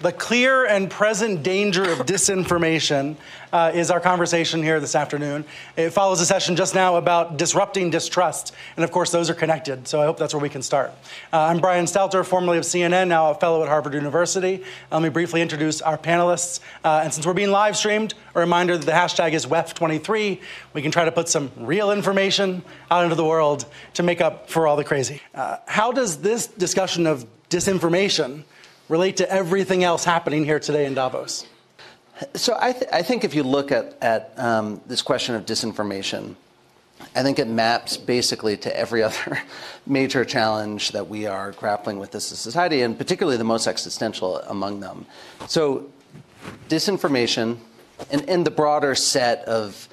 The clear and present danger of disinformation is our conversation here this afternoon. It follows a session just now about disrupting distrust. And of course, those are connected. So I hope that's where we can start. I'm Brian Stelter, formerly of CNN, now a fellow at Harvard University. Let me briefly introduce our panelists. And since we're being live streamed, a reminder that the hashtag is WEF23. We can try to put some real information out into the world to make up for all the crazy. How does this discussion of disinformation relate to everything else happening here today in Davos? So I think if you look at this question of disinformation, I think it maps basically to every other major challenge that we are grappling with as a society, and particularly the most existential among them. So disinformation and the broader set of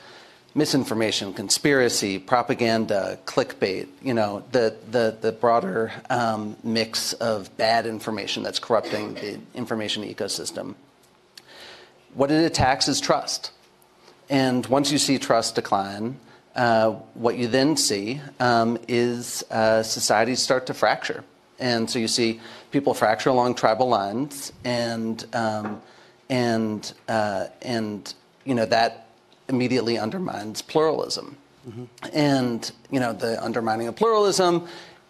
misinformation, conspiracy, propaganda, clickbait, you know, the broader mix of bad information that's corrupting the information ecosystem. What it attacks is trust. And once you see trust decline, what you then see is societies start to fracture. And so you see people fracture along tribal lines, and you know, that immediately undermines pluralism. Mm-hmm. And, you know, the undermining of pluralism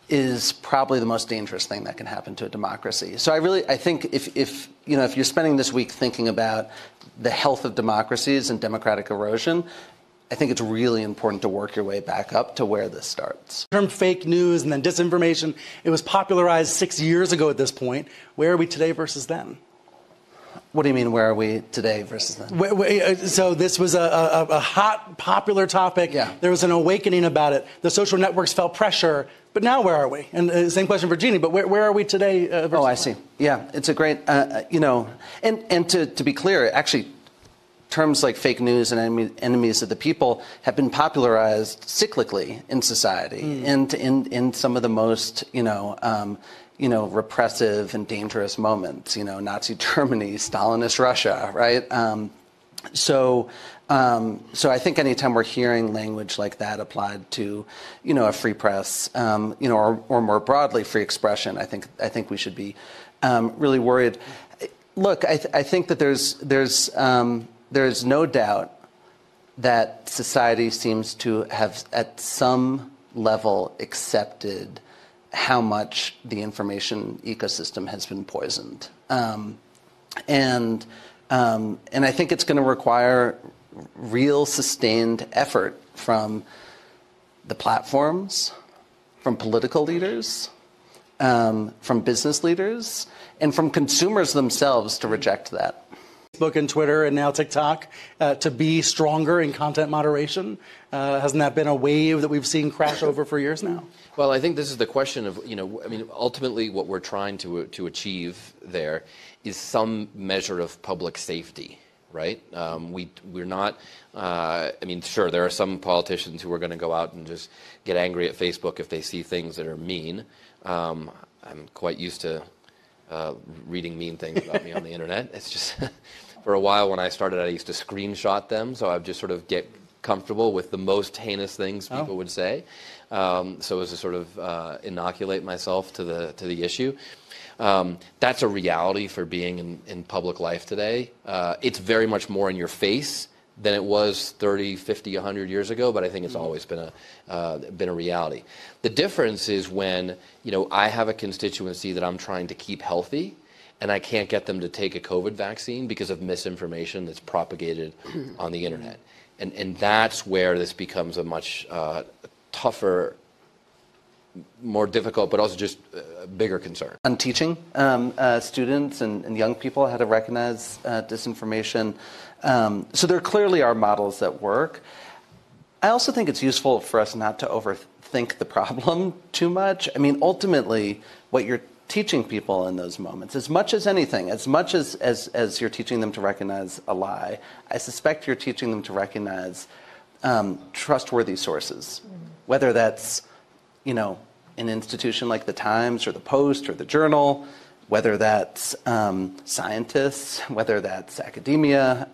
is probably the most dangerous thing that can happen to a democracy. So I think if you're spending this week thinking about the health of democracies and democratic erosion, I think it's really important to work your way back up to where this starts. The term fake news and then disinformation, it was popularized 6 years ago at this point. Where are we today versus then? What do you mean, where are we today versus then? So this was a hot, popular topic. Yeah. There was an awakening about it. The social networks felt pressure. But now where are we? And same question for Jeannie, but where are we today? Oh, I see. Yeah, it's a great, and to be clear, actually, terms like fake news and enemies of the people have been popularized cyclically in society and in some of the most, repressive and dangerous moments, Nazi Germany, Stalinist Russia, right? So I think anytime we're hearing language like that applied to, a free press, or more broadly free expression, I think we should be really worried. Look, I think that there's no doubt that society seems to have, at some level, accepted how much the information ecosystem has been poisoned. And I think it's going to require real sustained effort from the platforms, from political leaders, from business leaders, and from consumers themselves to reject that. Facebook and Twitter and now TikTok to be stronger in content moderation. Hasn't that been a wave that we've seen crash over for years now? Well, I think this is the question of, ultimately what we're trying to achieve there is some measure of public safety, right? We're not, sure, there are some politicians who are going to go out and just get angry at Facebook if they see things that are mean. I'm quite used to reading mean things about me on the internet. It's just, for a while when I started, I used to screenshot them, so I would just sort of get comfortable with the most heinous things people would say, so as to sort of inoculate myself to the issue. That's a reality for being in public life today. It's very much more in your face than it was 30, 50, 100 years ago, but I think it's always been a reality. The difference is when, I have a constituency that I'm trying to keep healthy, and I can't get them to take a COVID vaccine because of misinformation that's propagated on the internet. And that's where this becomes a much tougher, more difficult, but also just a bigger concern. On teaching students and young people how to recognize disinformation. So there clearly are models that work. I also think it's useful for us not to overthink the problem too much. I mean, ultimately, what you're teaching people in those moments, as much as anything, as much as you're teaching them to recognize a lie, I suspect you're teaching them to recognize trustworthy sources, whether that's, an institution like the Times or the Post or the Journal, whether that's scientists, whether that's academia,